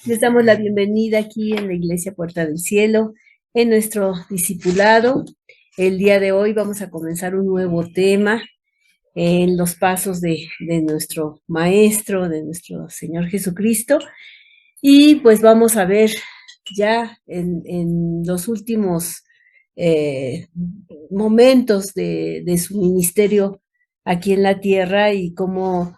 Les damos la bienvenida aquí en la Iglesia Puerta del Cielo, en nuestro discipulado. El día de hoy vamos a comenzar un nuevo tema en los pasos de nuestro Maestro, de nuestro Señor Jesucristo. Y pues vamos a ver ya en los últimos momentos de su ministerio aquí en la tierra y cómo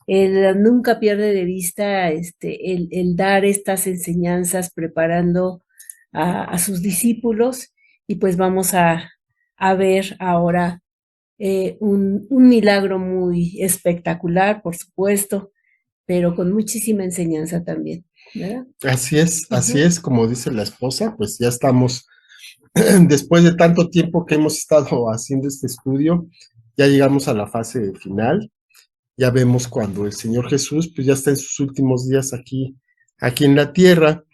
él nunca pierde de vista el dar estas enseñanzas preparando a sus discípulos y pues vamos a ver ahora un milagro muy espectacular, por supuesto, pero con muchísima enseñanza también, ¿verdad? Así Ujú. es, como dice la esposa, pues ya estamos, después de tanto tiempo que hemos estado haciendo este estudio, ya llegamos a la fase final, ya vemos cuando el Señor Jesús, pues ya está en sus últimos días aquí en la tierra,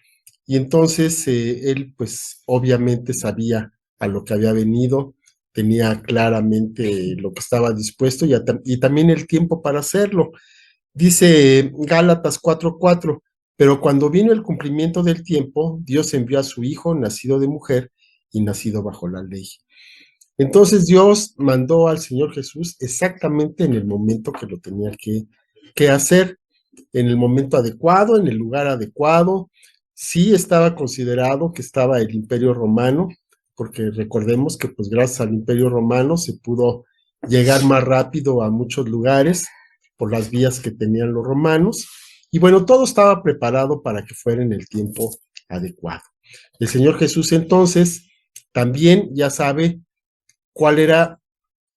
y entonces él, pues obviamente sabía a lo que había venido, tenía claramente lo que estaba dispuesto y también el tiempo para hacerlo. Dice Gálatas 4:4, pero cuando vino el cumplimiento del tiempo, Dios envió a su Hijo, nacido de mujer y nacido bajo la ley. Entonces Dios mandó al Señor Jesús exactamente en el momento que lo tenía que hacer, en el momento adecuado, en el lugar adecuado. Sí estaba considerado que estaba el Imperio Romano, porque recordemos que pues gracias al Imperio Romano se pudo llegar más rápido a muchos lugares por las vías que tenían los romanos. Y bueno, todo estaba preparado para que fuera en el tiempo adecuado. El Señor Jesús entonces también ya sabe cuál era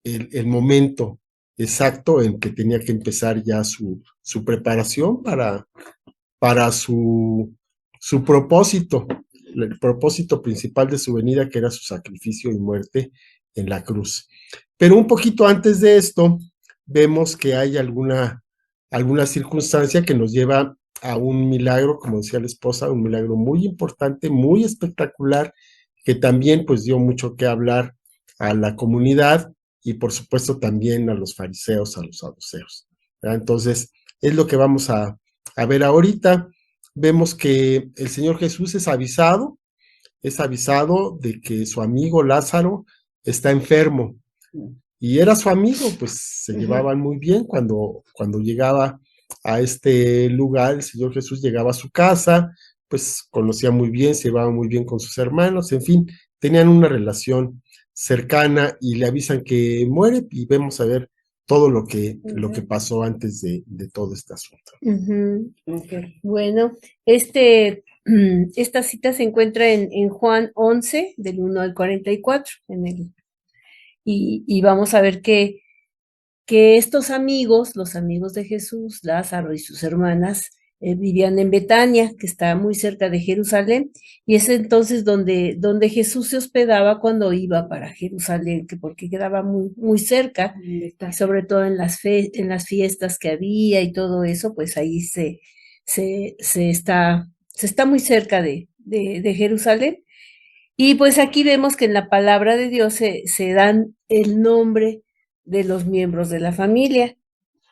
el momento exacto en que tenía que empezar ya su preparación para su propósito, el propósito principal de su venida, que era su sacrificio y muerte en la cruz. Pero un poquito antes de esto, vemos que hay alguna circunstancia que nos lleva a un milagro, como decía la esposa, un milagro muy importante, muy espectacular, que también pues dio mucho que hablar a la comunidad y por supuesto también a los fariseos, a los saduceos. ¿Verdad? Entonces, es lo que vamos a ver ahorita. Vemos que el Señor Jesús es avisado de que su amigo Lázaro está enfermo. Y era su amigo, pues se llevaban muy bien cuando llegaba a este lugar, el Señor Jesús llegaba a su casa, pues conocía muy bien, se llevaba muy bien con sus hermanos, en fin, tenían una relación cercana y le avisan que muere y vemos a ver todo lo que pasó antes de todo este asunto. Okay. Bueno, esta cita se encuentra en Juan 11, del 1 al 44, y vamos a ver que estos amigos, los amigos de Jesús, Lázaro y sus hermanas, vivían en Betania, que está muy cerca de Jerusalén, y es entonces donde Jesús se hospedaba cuando iba para Jerusalén, que porque quedaba muy cerca, sobre todo en las fiestas que había y todo eso, pues ahí se está muy cerca de Jerusalén. Y pues aquí vemos que en la palabra de Dios se dan el nombre de los miembros de la familia.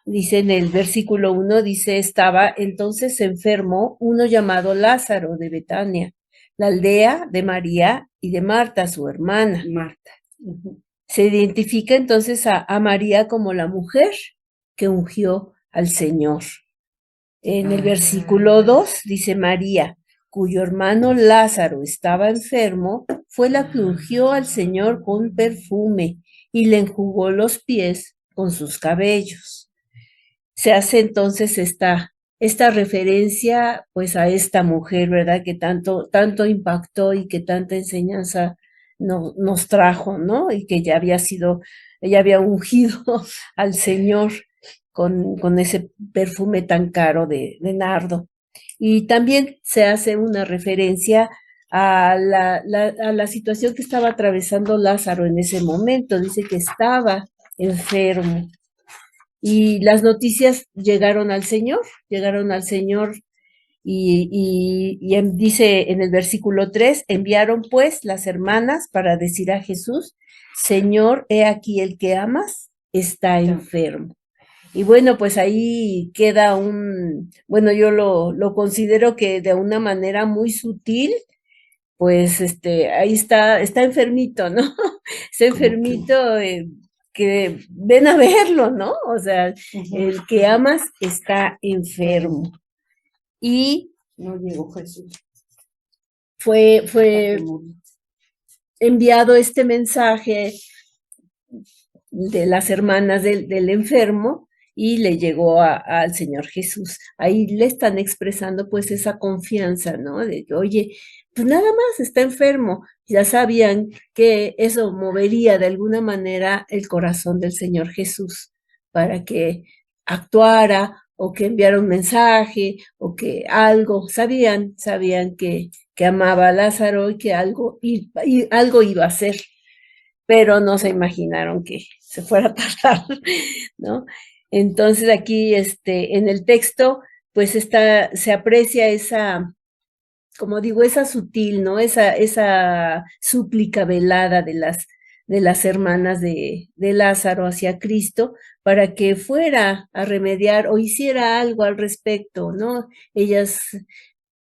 Dice en el versículo 1, dice, estaba entonces enfermo uno llamado Lázaro de Betania, la aldea de María y de Marta, su hermana. Marta. Se identifica entonces a María como la mujer que ungió al Señor. En el versículo 2 dice María, cuyo hermano Lázaro estaba enfermo, fue la que ungió al Señor con perfume y le enjugó los pies con sus cabellos. Se hace entonces esta referencia pues a esta mujer, ¿verdad? Que tanto impactó y que tanta enseñanza nos trajo, ¿no? Y que ella había ungido al Señor con ese perfume tan caro de nardo. Y también se hace una referencia a la situación que estaba atravesando Lázaro en ese momento. Dice que estaba enfermo. Y las noticias llegaron al Señor dice en el versículo 3, enviaron pues las hermanas para decir a Jesús, Señor, he aquí el que amas está enfermo. Y bueno, pues ahí queda bueno, yo lo considero que de una manera muy sutil, pues ahí está enfermito, ¿no? Está como que, enfermito, que ven a verlo, ¿no? O sea, el que amas está enfermo. Y No llegó Jesús. fue enviado este mensaje de las hermanas del enfermo y le llegó al Señor Jesús. Ahí le están expresando pues esa confianza, ¿no? De que, oye, pues nada más está enfermo. Ya sabían que eso movería de alguna manera el corazón del Señor Jesús para que actuara o que enviara un mensaje o que algo, sabían que amaba a Lázaro y que algo iba a hacer, pero no se imaginaron que se fuera a tardar, ¿no? Entonces aquí, en el texto, pues se aprecia esa, como digo, esa sutil, ¿no? Esa súplica velada de las hermanas de Lázaro hacia Cristo para que fuera a remediar o hiciera algo al respecto, ¿no? Ellas,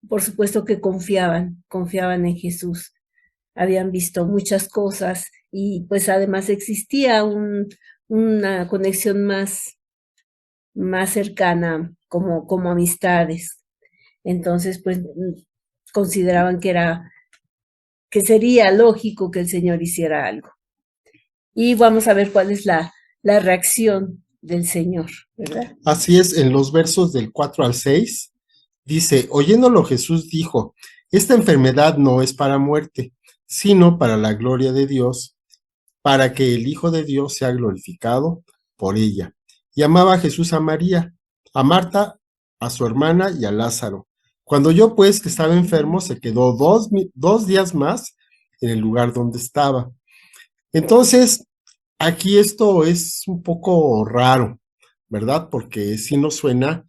por supuesto que confiaban en Jesús, habían visto muchas cosas y pues además existía una conexión más cercana como amistades. Entonces, pues consideraban que sería lógico que el Señor hiciera algo. Y vamos a ver cuál es la reacción del Señor, ¿verdad? así es, en los versos del 4 al 6, dice, oyéndolo Jesús dijo, esta enfermedad no es para muerte, sino para la gloria de Dios, para que el Hijo de Dios sea glorificado por ella. Y amaba a Jesús a María, a Marta, a su hermana y a Lázaro. Cuando oyó pues que estaba enfermo, se quedó 2 días más en el lugar donde estaba. Entonces, aquí esto es un poco raro, ¿verdad? Porque sí nos suena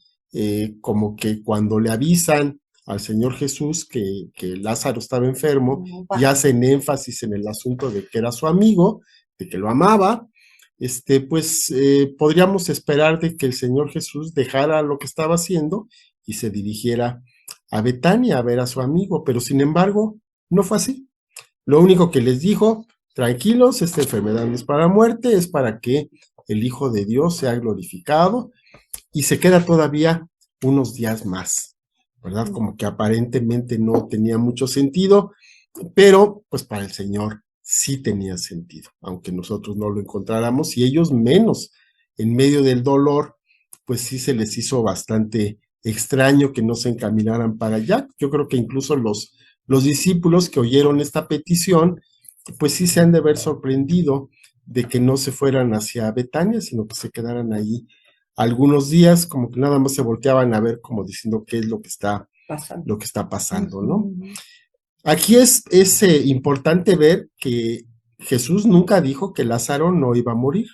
como que cuando le avisan al Señor Jesús que Lázaro estaba enfermo y hacen énfasis en el asunto de que era su amigo, de que lo amaba, pues podríamos esperar de que el Señor Jesús dejara lo que estaba haciendo y se dirigiera a Betania a ver a su amigo, pero sin embargo, no fue así. Lo único que les dijo, tranquilos, esta enfermedad no es para muerte, es para que el Hijo de Dios sea glorificado y se queda todavía unos días más, ¿verdad? Como que aparentemente no tenía mucho sentido, pero pues para el Señor sí tenía sentido, aunque nosotros no lo encontráramos y ellos menos. En medio del dolor, pues sí se les hizo bastante extraño que no se encaminaran para allá. Yo creo que incluso los discípulos que oyeron esta petición, pues sí se han de ver sorprendido de que no se fueran hacia Betania, sino que se quedaran ahí algunos días, como que nada más se volteaban a ver como diciendo qué es lo que está pasando, ¿no? Aquí es importante ver que Jesús nunca dijo que Lázaro no iba a morir.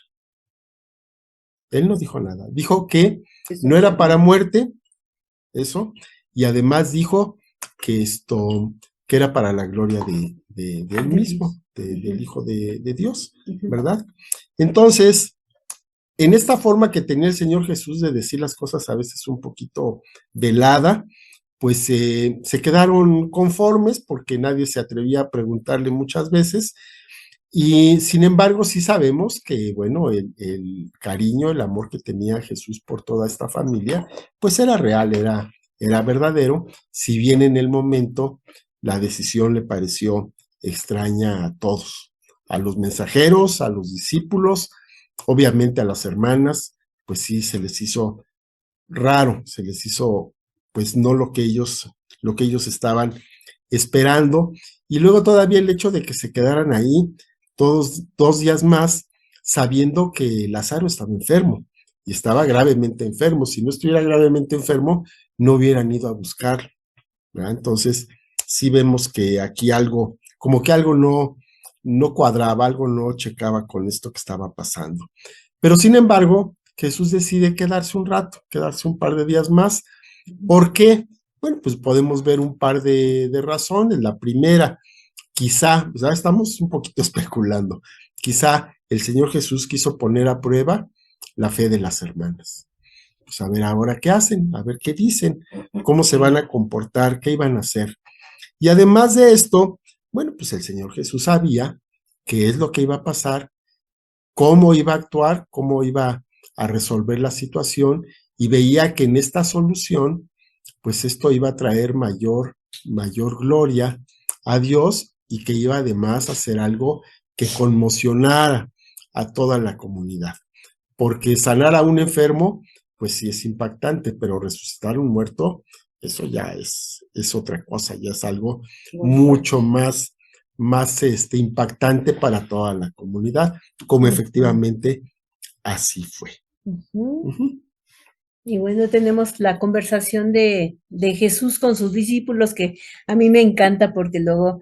Él no dijo nada. Dijo que no era para muerte, eso, y además dijo que que era para la gloria de él mismo, del Hijo de Dios, ¿verdad? Entonces, en esta forma que tenía el Señor Jesús de decir las cosas a veces un poquito velada, pues se quedaron conformes porque nadie se atrevía a preguntarle muchas veces. Y sin embargo, sí sabemos que, bueno, el cariño, el amor que tenía Jesús por toda esta familia, pues era real, era verdadero, si bien en el momento la decisión le pareció extraña a todos, a los mensajeros, a los discípulos, obviamente a las hermanas, pues sí se les hizo raro, se les hizo pues no lo que ellos estaban esperando. Y luego todavía el hecho de que se quedaran ahí todos 2 días más, sabiendo que Lázaro estaba enfermo y estaba gravemente enfermo. Si no estuviera gravemente enfermo, no hubieran ido a buscarlo, ¿verdad? Entonces, sí vemos que aquí algo, como que algo no cuadraba, algo no checaba con esto que estaba pasando. Pero sin embargo, Jesús decide quedarse un rato, quedarse un par de días más. ¿Por qué? Bueno, pues podemos ver un par de razones. La primera, quizá, ya estamos un poquito especulando, quizá el Señor Jesús quiso poner a prueba la fe de las hermanas. Pues a ver ahora qué hacen, a ver qué dicen, cómo se van a comportar, qué iban a hacer. Y además de esto, bueno, pues el Señor Jesús sabía qué es lo que iba a pasar, cómo iba a actuar, cómo iba a resolver la situación, y veía que en esta solución, pues esto iba a traer mayor gloria a Dios, y que iba además a hacer algo que conmocionara a toda la comunidad. Porque sanar a un enfermo, pues sí es impactante, pero resucitar a un muerto, eso ya es otra cosa, ya es algo mucho más impactante para toda la comunidad, como efectivamente así fue. Y bueno, tenemos la conversación de Jesús con sus discípulos, que a mí me encanta porque luego,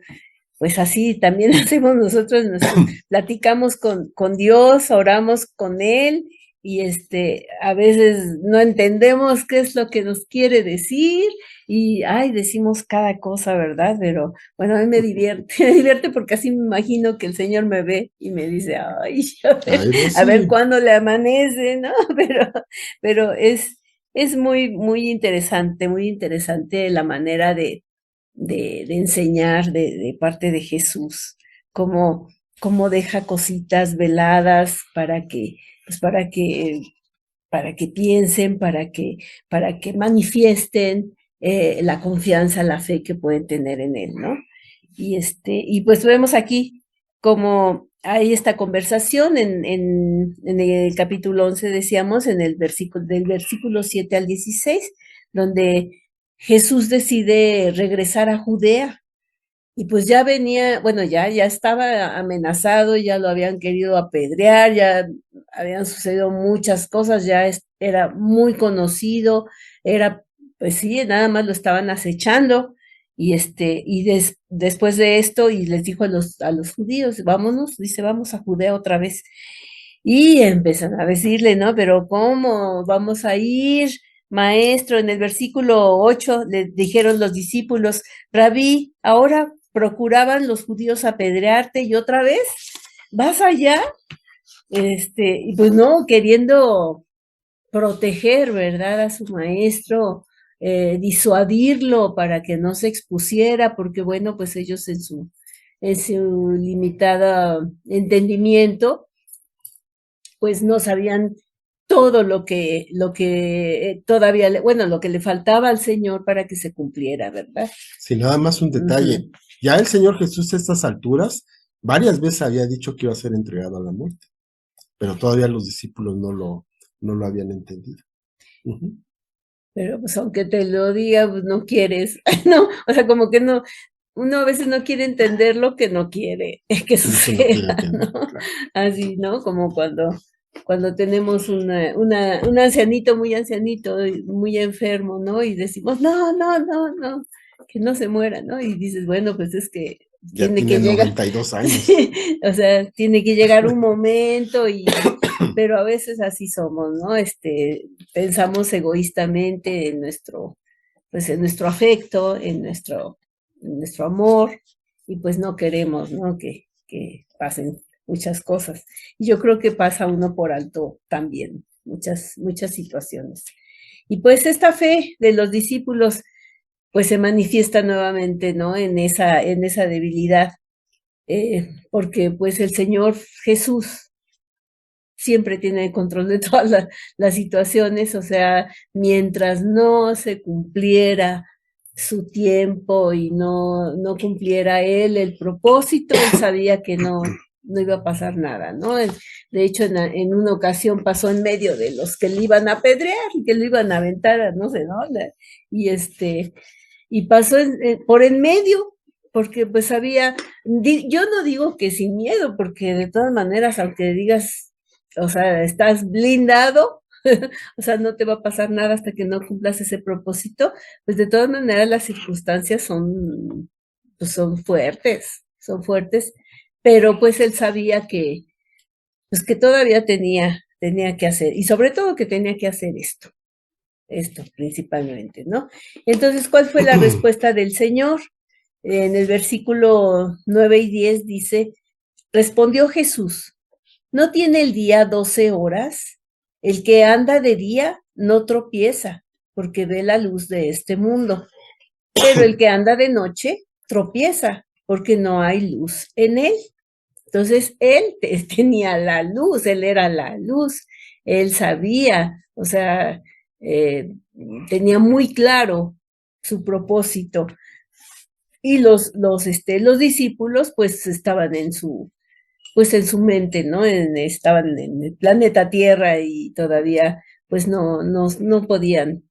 pues así también hacemos nosotros, platicamos con Dios, oramos con Él, y a veces no entendemos qué es lo que nos quiere decir, y decimos cada cosa, ¿verdad? Pero bueno, a mí me divierte porque así me imagino que el Señor me ve y me dice, a ver cuándo le amanece, ¿no? Pero es muy interesante la manera de enseñar de parte de Jesús, cómo deja cositas veladas pues para que piensen, para que manifiesten la confianza, la fe que pueden tener en él, ¿no? Y pues vemos aquí como hay esta conversación en el capítulo 11, decíamos, del versículo 7 al 16, donde Jesús decide regresar a Judea. Y pues ya venía, bueno, ya estaba amenazado, ya lo habían querido apedrear, ya habían sucedido muchas cosas, era muy conocido, pues sí, nada más lo estaban acechando. Después de esto, y les dijo a los judíos, vámonos, dice, vamos a Judea otra vez. Y empiezan a decirle, ¿no? Pero ¿cómo vamos a ir, maestro? En el versículo 8 le dijeron los discípulos, Rabí, ahora procuraban los judíos apedrearte y otra vez, ¿vas allá? Y pues no, queriendo proteger, ¿verdad? A su maestro, disuadirlo para que no se expusiera, porque bueno, pues ellos en su limitada entendimiento, pues no sabían todo lo que todavía, lo que le faltaba al Señor para que se cumpliera, ¿verdad? Sí, nada más un detalle. Ya el Señor Jesús a estas alturas varias veces había dicho que iba a ser entregado a la muerte, pero todavía los discípulos no lo habían entendido. Pero pues aunque te lo diga, pues no quieres, ¿no? O sea, como que no, uno a veces no quiere entender lo que no quiere que suceda, ¿no? Claro. Así, ¿no? Como cuando tenemos un ancianito, muy ancianito, muy enfermo, ¿no? Y decimos, no, que no se muera, ¿no? Y dices, bueno, pues es que ya tiene que 92 años. O sea, tiene que llegar un momento, pero a veces así somos, ¿no? Pensamos egoístamente en nuestro afecto, en nuestro amor, y pues no queremos, ¿no? Que pasen muchas cosas. Y yo creo que pasa uno por alto también, muchas situaciones. Y pues esta fe de los discípulos, pues se manifiesta nuevamente, ¿no? En esa debilidad, porque pues el Señor Jesús siempre tiene el control de todas las situaciones, o sea, mientras no se cumpliera su tiempo y no cumpliera él el propósito, él sabía que no iba a pasar nada, ¿no? De hecho, en una ocasión pasó en medio de los que le iban a apedrear y que le iban a aventar a no sé dónde, y pasó por en medio, porque pues yo no digo que sin miedo, porque de todas maneras, aunque digas, o sea, estás blindado, o sea, no te va a pasar nada hasta que no cumplas ese propósito, pues de todas maneras las circunstancias pues son fuertes, pero pues él sabía pues que todavía tenía que hacer, y sobre todo que tenía que hacer esto principalmente, ¿no? Entonces, ¿cuál fue la respuesta del Señor? En el versículo 9 y 10 dice, respondió Jesús, ¿no tiene el día 12 horas? El que anda de día no tropieza, porque ve la luz de este mundo, pero el que anda de noche tropieza, porque no hay luz en él. Entonces, él tenía la luz, él era la luz, él sabía, o sea, eh, tenía muy claro su propósito. Y los discípulos, pues, estaban pues, en su mente, ¿no? Estaban en el planeta Tierra y todavía, pues, no podían,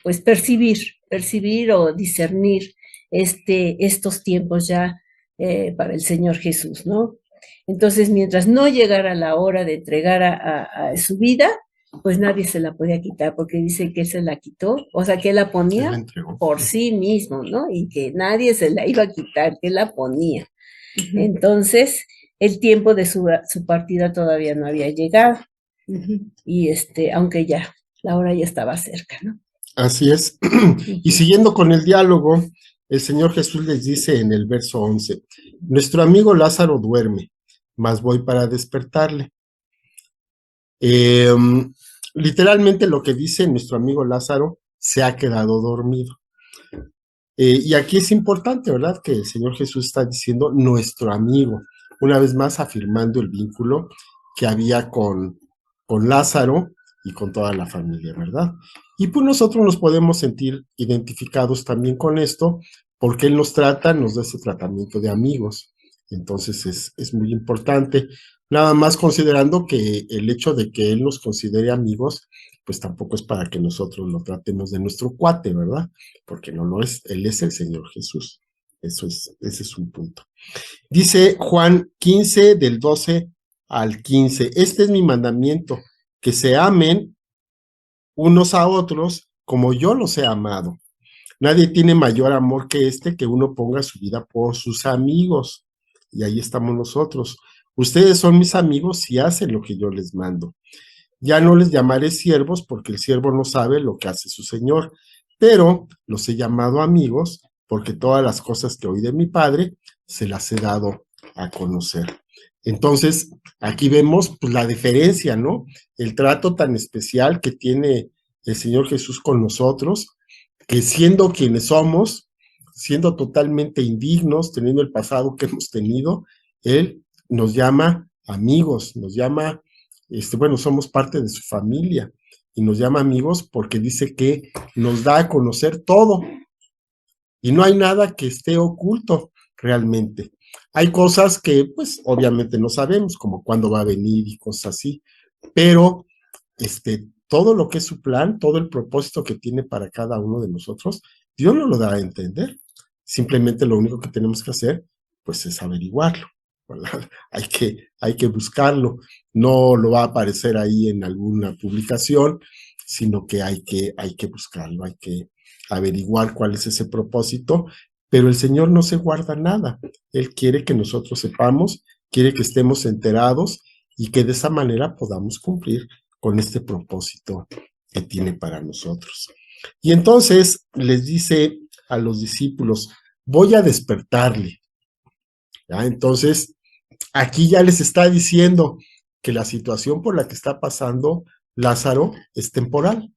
pues, percibir o discernir estos tiempos ya para el Señor Jesús, ¿no? Entonces, mientras no llegara la hora de entregar a su vida, pues nadie se la podía quitar, porque dice que él se la quitó, o sea, que él la Él la ponía entregó. por sí mismo, ¿no? Y que nadie se la iba a quitar, que él la ponía. Entonces, el tiempo de su partida todavía no había llegado, y aunque ya, la hora ya estaba cerca, ¿no? Así es. Y siguiendo con el diálogo, el Señor Jesús les dice en el verso 11, nuestro amigo Lázaro duerme, mas voy para despertarle. Eh, Literalmente lo que dice nuestro amigo Lázaro se ha quedado dormido. Y aquí es importante, ¿verdad? Que el Señor Jesús está diciendo nuestro amigo, una vez más afirmando el vínculo que había con Lázaro y con toda la familia, ¿verdad? Y pues nosotros nos podemos sentir identificados también con esto, porque Él nos da ese tratamiento de amigos. Entonces es muy importante, nada más considerando que el hecho de que Él nos considere amigos, pues tampoco es para que nosotros lo tratemos de nuestro cuate, ¿verdad? Porque no lo es, Él es el Señor Jesús. Ese es un punto. Dice Juan 15 del 12 al 15, este es mi mandamiento, que se amen unos a otros como yo los he amado. Nadie tiene mayor amor que este, que uno ponga su vida por sus amigos. Y ahí estamos nosotros. Ustedes son mis amigos si hacen lo que yo les mando. Ya no les llamaré siervos porque el siervo no sabe lo que hace su señor, pero los he llamado amigos porque todas las cosas que oí de mi padre se las he dado a conocer. Entonces, aquí vemos pues, la diferencia, ¿no? El trato tan especial que tiene el Señor Jesús con nosotros, que siendo quienes somos, siendo totalmente indignos, teniendo el pasado que hemos tenido, Él nos llama amigos, nos llama bueno, somos parte de su familia y nos llama amigos porque dice que nos da a conocer todo y no hay nada que esté oculto realmente. Hay cosas que, pues, obviamente no sabemos, como cuándo va a venir y cosas así, pero todo lo que es su plan, todo el propósito que tiene para cada uno de nosotros, Dios nos lo da a entender. Simplemente lo único que tenemos que hacer, pues, es averiguarlo, ¿verdad? Hay que buscarlo. No lo va a aparecer ahí en alguna publicación, sino que hay que buscarlo, hay que averiguar cuál es ese propósito, pero el Señor no se guarda nada. Él quiere que nosotros sepamos, quiere que estemos enterados y que de esa manera podamos cumplir con este propósito que tiene para nosotros. Y entonces les dice a los discípulos, voy a despertarle. ¿Ya? Entonces, aquí ya les está diciendo que la situación por la que está pasando Lázaro es temporal,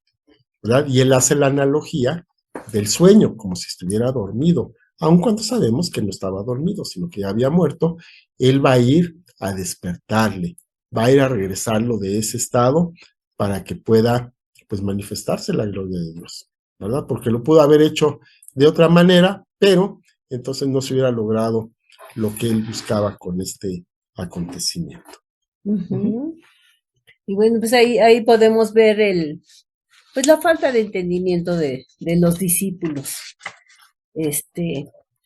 ¿verdad? Y él hace la analogía del sueño, como si estuviera dormido, aun cuando sabemos que no estaba dormido, sino que ya había muerto, él va a ir a despertarle, va a ir a regresarlo de ese estado para que pueda, pues, manifestarse la gloria de Dios, ¿verdad? Porque lo pudo haber hecho de otra manera, pero entonces no se hubiera logrado lo que él buscaba con este acontecimiento. Y bueno, pues ahí podemos ver pues la falta de entendimiento de los discípulos,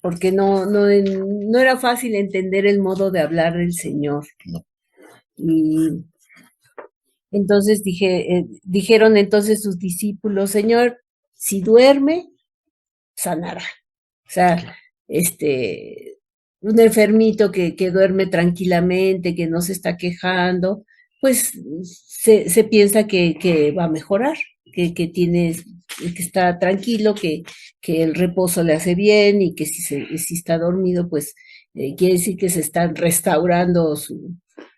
porque no era fácil entender el modo de hablar del Señor. No. Y entonces dijeron entonces sus discípulos, Señor, si duerme, sanará. O sea, un enfermito que duerme tranquilamente, que no se está quejando, pues se piensa que va a mejorar, que está tranquilo, que el reposo le hace bien y que si está dormido, pues quiere decir que se está restaurando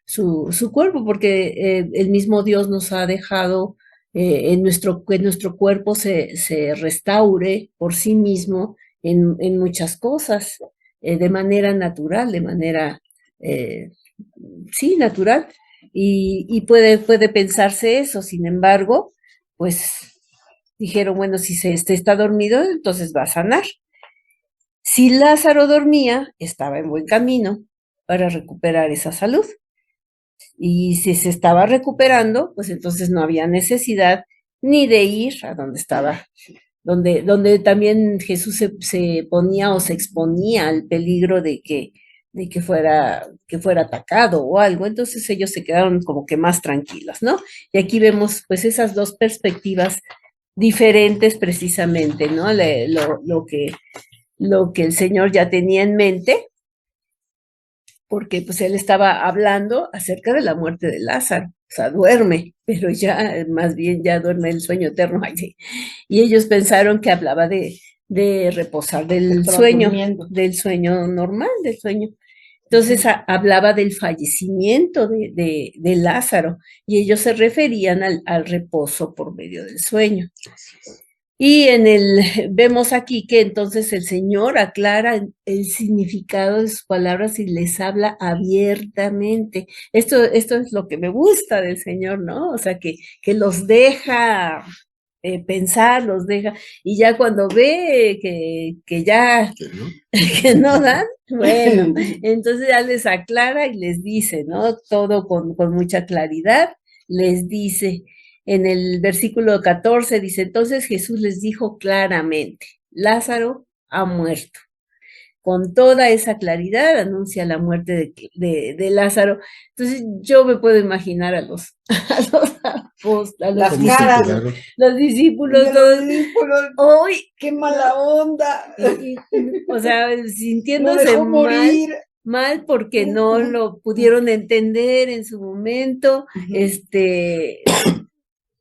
su cuerpo, porque el mismo Dios nos ha dejado que nuestro cuerpo se restaure por sí mismo en muchas cosas, de manera natural, de manera, eh, sí, natural, y puede pensarse eso. Sin embargo, pues dijeron, bueno, si este está dormido, entonces va a sanar. Si Lázaro dormía, estaba en buen camino para recuperar esa salud. Y si se estaba recuperando, pues entonces no había necesidad ni de ir a donde estaba, donde también Jesús se ponía o se exponía al peligro que fuera atacado o algo. Entonces ellos se quedaron como que más tranquilos, ¿no? Y aquí vemos pues esas dos perspectivas diferentes precisamente, ¿no? Lo que el Señor ya tenía en mente, porque pues él estaba hablando acerca de la muerte de Lázaro, o sea, duerme, pero ya más bien ya duerme el sueño eterno. Ay, sí. Y ellos pensaron que hablaba de reposar del sueño normal, del sueño. Entonces hablaba del fallecimiento de Lázaro y ellos se referían al reposo por medio del sueño. Y vemos aquí que entonces el Señor aclara el significado de sus palabras y les habla abiertamente. Esto es lo que me gusta del Señor, ¿no? O sea, que los deja pensar, los deja, y ya cuando ve que ya, que no dan, bueno, entonces ya les aclara y les dice, ¿no? Todo con mucha claridad, les dice. En el versículo 14 dice, entonces Jesús les dijo claramente, Lázaro ha muerto. Con toda esa claridad anuncia la muerte de Lázaro. Entonces yo me puedo imaginar a los apóstoles, las caras, los discípulos, hoy qué mala onda. O sea, sintiéndose mal porque no lo pudieron entender en su momento,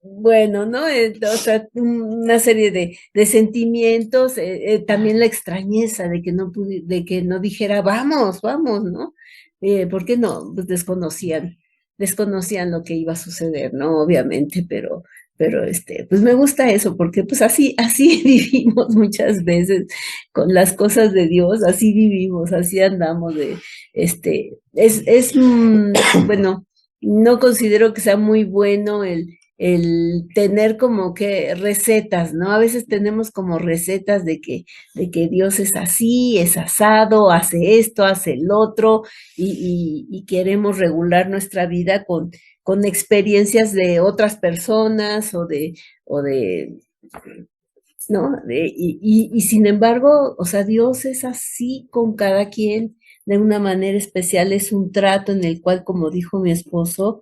bueno, ¿no? O sea, una serie de sentimientos, también la extrañeza de que no dijera, vamos, ¿no? ¿Por qué no? Pues desconocían lo que iba a suceder, ¿no? Obviamente, pero pues me gusta eso, porque pues así vivimos muchas veces con las cosas de Dios, así vivimos, así andamos bueno, no considero que sea muy bueno el tener como que recetas, ¿no? A veces tenemos como recetas de que Dios es así, es asado, hace esto, hace el otro, y queremos regular nuestra vida con experiencias de otras personas ¿no? Y sin embargo, o sea, Dios es así con cada quien de una manera especial, es un trato en el cual, como dijo mi esposo,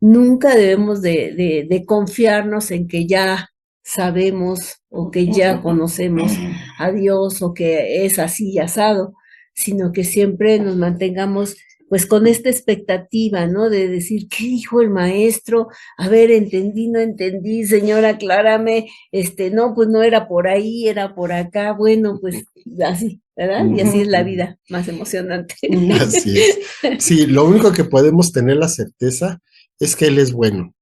nunca debemos de confiarnos en que ya sabemos o que ya conocemos a Dios o que es así asado, sino que siempre nos mantengamos pues con esta expectativa, ¿no? De decir, ¿qué dijo el maestro? A ver, entendí, no entendí, Señor, aclárame, no, pues no era por ahí, era por acá, bueno, pues así, ¿verdad? Y así es la vida, más emocionante. Así es. Sí, lo único que podemos tener la certeza es que Él es bueno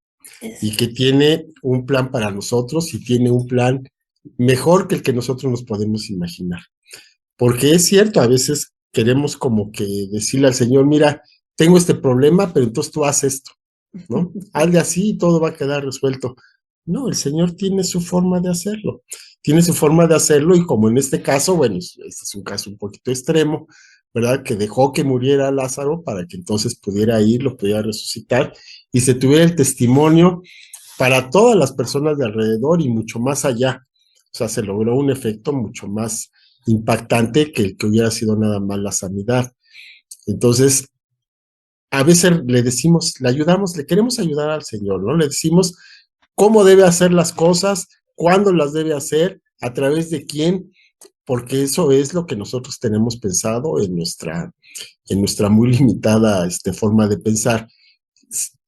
y que tiene un plan para nosotros y tiene un plan mejor que el que nosotros nos podemos imaginar. Porque es cierto, a veces queremos como que decirle al Señor, mira, tengo este problema, pero entonces tú haz esto, ¿no? Hazle así y todo va a quedar resuelto. No, el Señor tiene su forma de hacerlo. Tiene su forma de hacerlo y como en este caso, bueno, este es un caso un poquito extremo, ¿verdad? Que dejó que muriera Lázaro para que entonces pudiera ir, lo pudiera resucitar y se tuviera el testimonio para todas las personas de alrededor y mucho más allá. O sea, se logró un efecto mucho más impactante que el que hubiera sido nada más la sanidad. Entonces, a veces le decimos, le ayudamos, le queremos ayudar al Señor, ¿no? Le decimos cómo debe hacer las cosas, cuándo las debe hacer, a través de quién, porque eso es lo que nosotros tenemos pensado en nuestra muy limitada forma de pensar,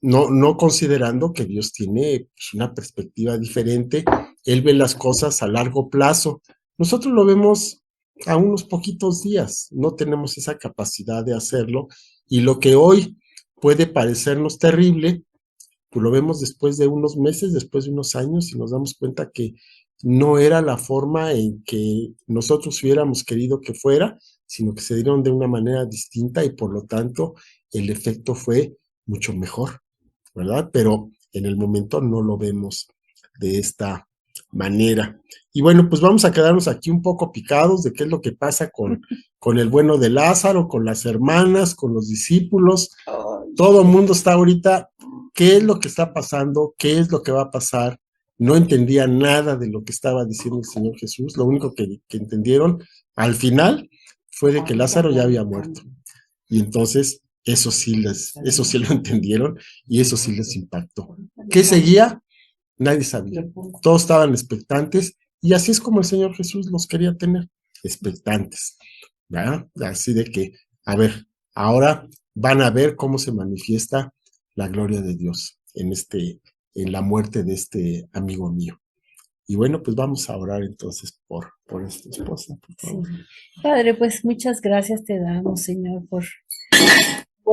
no considerando que Dios tiene pues, una perspectiva diferente, Él ve las cosas a largo plazo, nosotros lo vemos a unos poquitos días, no tenemos esa capacidad de hacerlo, y lo que hoy puede parecernos terrible, pues lo vemos después de unos meses, después de unos años, y nos damos cuenta que no era la forma en que nosotros hubiéramos querido que fuera, sino que se dieron de una manera distinta y por lo tanto el efecto fue mucho mejor, ¿verdad? Pero en el momento no lo vemos de esta manera. Y bueno, pues vamos a quedarnos aquí un poco picados de qué es lo que pasa con el bueno de Lázaro, con las hermanas, con los discípulos. Todo el mundo está ahorita, ¿qué es lo que está pasando? ¿Qué es lo que va a pasar? No entendía nada de lo que estaba diciendo el Señor Jesús. Lo único que entendieron al final fue de que Lázaro ya había muerto. Y entonces eso sí lo entendieron y eso sí les impactó. ¿Qué seguía? Nadie sabía. Todos estaban expectantes y así es como el Señor Jesús los quería tener, expectantes, ¿verdad? Así de que, a ver, ahora van a ver cómo se manifiesta la gloria de Dios en la muerte de este amigo mío. Y bueno, pues vamos a orar entonces por esta esposa, por favor. Sí. Padre, pues muchas gracias te damos, Señor, por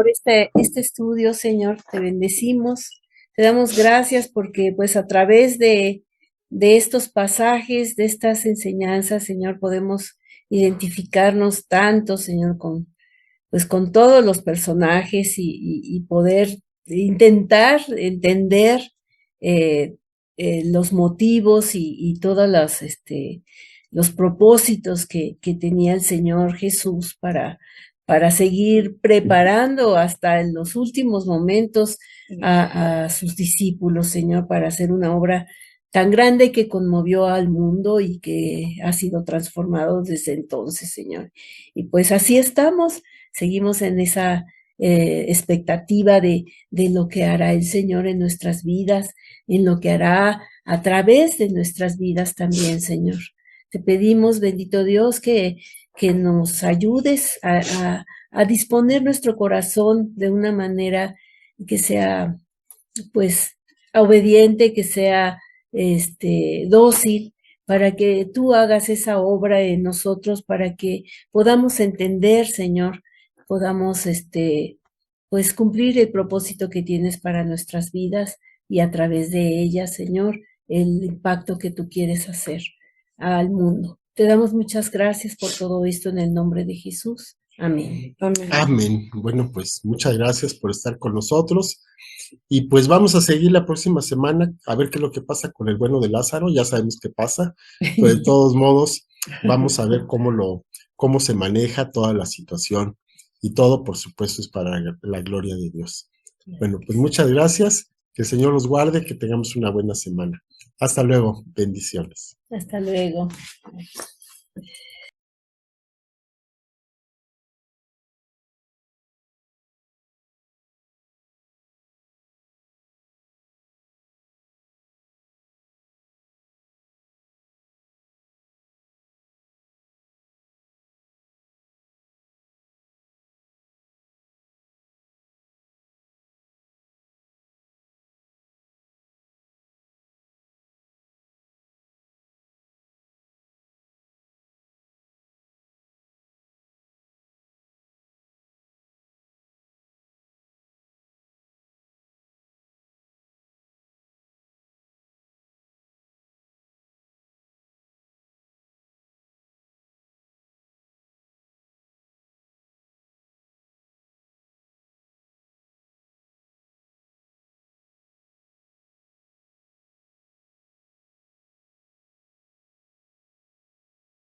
este estudio, Señor. Te bendecimos. Te damos gracias porque pues a través de estos pasajes, de estas enseñanzas, Señor, podemos identificarnos tanto, Señor, con todos los personajes y poder intentar entender los motivos y todos los propósitos que tenía el Señor Jesús para seguir preparando hasta en los últimos momentos a sus discípulos, Señor, para hacer una obra tan grande que conmovió al mundo y que ha sido transformado desde entonces, Señor. Y pues así estamos, seguimos en esa expectativa de lo que hará el Señor en nuestras vidas, en lo que hará a través de nuestras vidas también, Señor. Te pedimos, bendito Dios, que nos ayudes a disponer nuestro corazón de una manera que sea, pues, obediente, que sea dócil, para que tú hagas esa obra en nosotros, para que podamos entender, Señor, podamos pues cumplir el propósito que tienes para nuestras vidas y a través de ellas, Señor, el impacto que tú quieres hacer al mundo. Te damos muchas gracias por todo esto en el nombre de Jesús. Amén. Amén. Amén. Bueno, pues muchas gracias por estar con nosotros. Y pues vamos a seguir la próxima semana a ver qué es lo que pasa con el bueno de Lázaro. Ya sabemos qué pasa, pero de todos modos vamos a ver cómo se maneja toda la situación y todo, por supuesto, es para la gloria de Dios. Bueno, pues muchas gracias. Que el Señor los guarde, que tengamos una buena semana. Hasta luego. Bendiciones. Hasta luego.